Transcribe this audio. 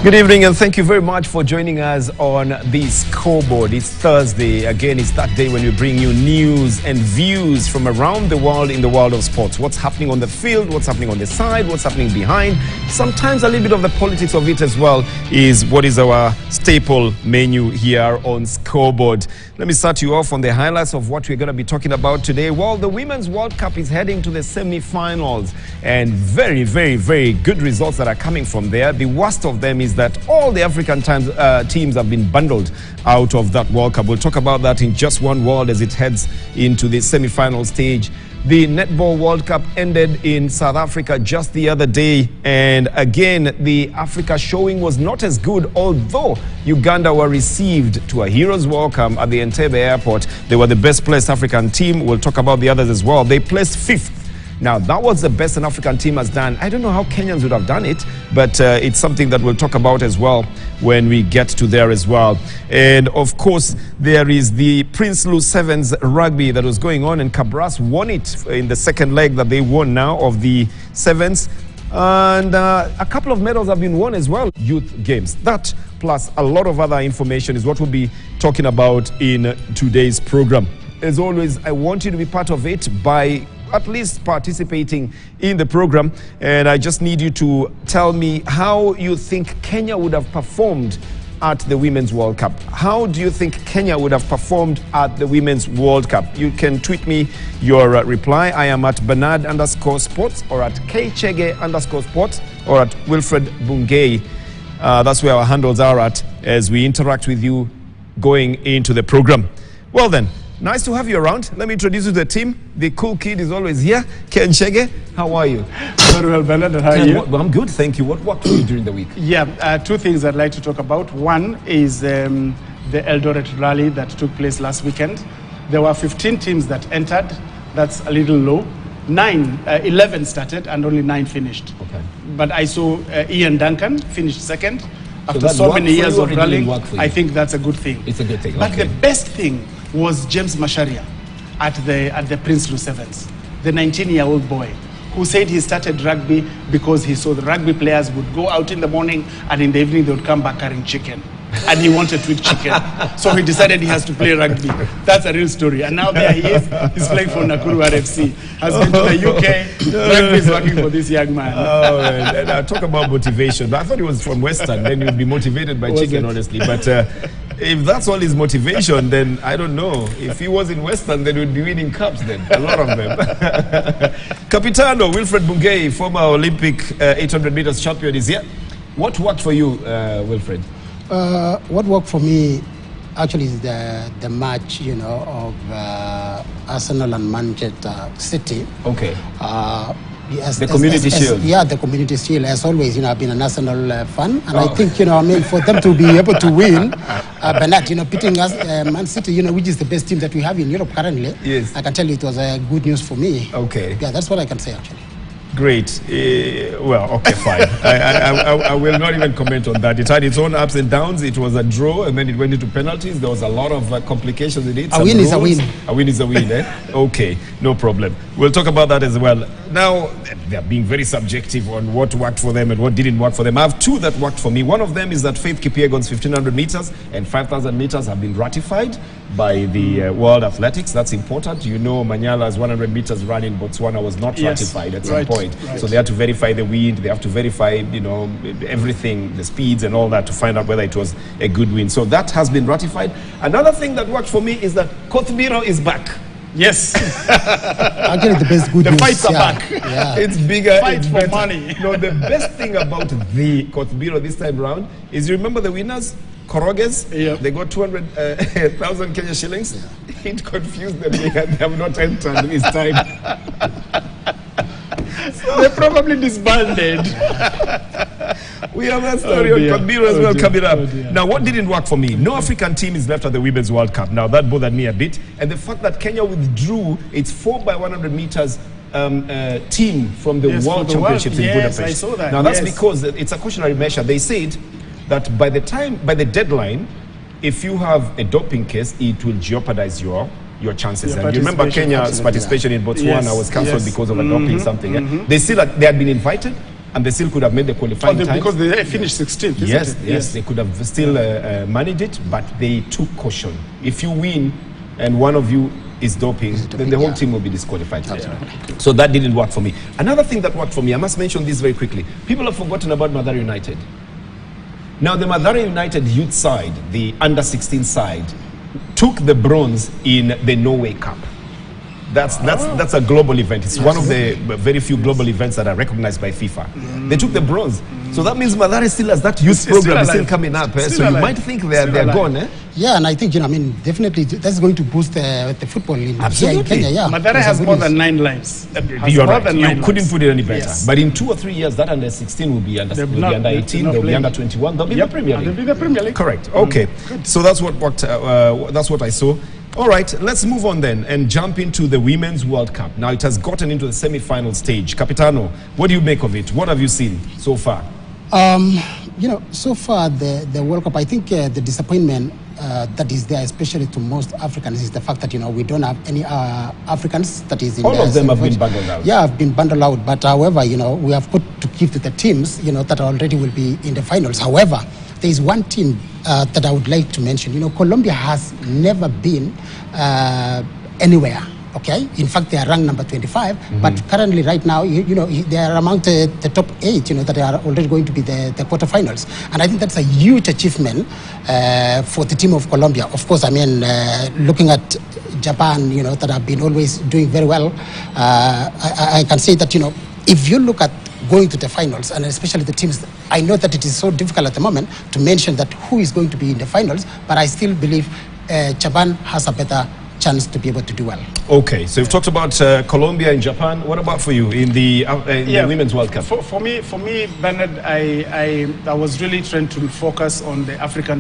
Good evening and thank you very much for joining us on the Scoreboard. It's Thursday. Again, it's that day when we bring you news and views from around the world in the world of sports. What's happening on the field, what's happening on the side, what's happening behind. Sometimes a little bit of the politics of it as well is what is our staple menu here on Scoreboard. Let me start you off on the highlights of what we're going to be talking about today. Well, the Women's World Cup is heading to the semi-finals and very, very, very good results that are coming from there. The worst of them is that all the African teams have been bundled out of that World Cup. We'll talk about that in just one word as it heads into the semi-final stage. The Netball World Cup ended in South Africa just the other day, and again the Africa showing was not as good, although Uganda were received to a hero's welcome at the Entebbe airport. They were the best placed African team. We'll talk about the others as well. They placed 5th. Now, that was the best an African team has done. I don't know how Kenyans would have done it, but it's something that we'll talk about as well when we get to there as well. And, of course, there is the Prinsloo Sevens rugby that was going on, and Kabras won it in the second leg that they won now of the Sevens. And a couple of medals have been won as well, youth games. That plus a lot of other information is what we'll be talking about in today's program. As always, I want you to be part of it by at least participating in the program, and I just need you to tell me how you think Kenya would have performed at the Women's World Cup. How do you think Kenya would have performed at the Women's World Cup? You can tweet me your reply. I am at Bernard_sports or at Kchege_sports or at Wilfred Bungei. That's where our handles are at as we interact with you going into the program. Well then, nice to have you around. Let me introduce you to the team. The cool kid is always here. Ken Chege, how are you? Very well, Bernard. How are you? I'm good, thank you. What worked for you during the week? Yeah, two things I'd like to talk about. One is the Eldoret Rally that took place last weekend. There were 15 teams that entered. That's a little low. 11 started and only 9 finished. Okay. But I saw Ian Duncan finished second. After so many years of rallying, I think that's a good thing. It's a good thing. But the best thing was James Masharia at the Prinsloo Sevens, the 19-year-old boy who said he started rugby because he saw the rugby players would go out in the morning and in the evening they would come back carrying chicken. And he wanted to eat chicken. So he decided he has to play rugby. That's a real story. And now there he is. He's playing for Nakuru RFC. Has been to the UK. Rugby is working for this young man. Oh, man. Talk about motivation. I thought he was from Western. Then you'd be motivated by chicken, honestly. But if that's all his motivation, then I don't know. If he was in Western, then we'd be winning cups then. A lot of them. Capitano Wilfred Bungei, former Olympic 800 meters champion, is here. What worked for you, Wilfred? What worked for me actually is the match, you know, of Arsenal and Manchester City. Okay. Yes, the Community Shield. Yeah, the Community Shield. As always, you know, I've been an Arsenal fan, and I think, you know, I mean, for them to be able to win, Bernard, you know, beating us, Man City, you know, which is the best team that we have in Europe currently. Yes. I can tell you it was good news for me. Okay. Yeah, that's what I can say actually. Great. Well, okay, fine. I will not even comment on that. It had its own ups and downs. It was a draw, and then it went into penalties. There was a lot of complications in it. A win is a win. A win is a win, eh? Okay, no problem. We'll talk about that as well. Now, they're being very subjective on what worked for them and what didn't work for them. I have 2 that worked for me. One of them is that Faith Kipyegon's 1,500 meters and 5,000 meters have been ratified by the World Athletics. That's important. You know, Manyala's 100 meters run in Botswana was not ratified at some point. Right. So they had to verify the wind. They have to verify, you know, everything, the speeds and all that to find out whether it was a good win. So that has been ratified. Another thing that worked for me is that Kothbiro is back. Yes. Actually, the best good news. The fights are back. Yeah. It's bigger. Fight for money. No, the best thing about the Kothbiro this time round is, you remember the winners? Koroges, they got 200,000 Kenya shillings. Yeah. It confused them. They have not entered this time. So they probably disbanded. We have that story on Kothbiro as well coming up. Now, what didn't work for me? No African team is left at the Women's World Cup. Now, that bothered me a bit. And the fact that Kenya withdrew its 4x100 meters team from the World Championships in Budapest. I saw that. Now, that's because it's a cautionary measure. They said that by the deadline, if you have a doping case, it will jeopardize your chances. And you remember Kenya's participation in Botswana was cancelled because of a doping something. They had been invited, and they still could have made the qualifying times. Because they finished 16th, yes, yes, they could have still managed it, but they took caution. If you win and one of you is doping, then the whole team will be disqualified. So that didn't work for me. Another thing that worked for me, I must mention this very quickly. People have forgotten about Mathare United. Now, the Mathare United youth side, the under-16 side, took the bronze in the Norway Cup. That's a global event. It's one of the very few global events that are recognized by FIFA. They took the bronze. So that means Mathare still has that youth program still coming up. So you might think they're gone. Yeah, and I think, I mean, definitely that's going to boost the football in Kenya. Yeah. Mathare has more than 9 lives. You're right. You couldn't put it any better. Yes. But in 2 or 3 years, that under 16 will be under 18, they'll be under 21, they'll be in the Premier League. They'll be in the Premier League. Correct. Okay. So that's what worked. That's what I saw. All right, let's move on then and jump into the Women's World Cup. Now it has gotten into the semi-final stage. Capitano, what do you make of it? What have you seen so far? So far the World Cup, I think the disappointment that is there, especially to most Africans, is the fact that, we don't have any Africans that is in all of them have been bundled out. Yeah, have been bundled out. But however, we have put to give to the teams, that already will be in the finals. However, there is one team that I would like to mention. Colombia has never been anywhere. Okay, in fact, they are ranked number 25, but currently, right now, they are among the top 8, that are already going to be the quarterfinals. And I think that's a huge achievement for the team of Colombia. Of course, I mean, looking at Japan, that have been always doing very well, I can say that, if you look at going to the finals, and especially the teams, I know that it is so difficult at the moment to mention that who is going to be in the finals, but I still believe Japan has a better chance to be able to do well. Okay, so you've talked about Colombia and Japan. What about for you in the Women's World Cup? For me, Bernard, I was really trying to focus on the African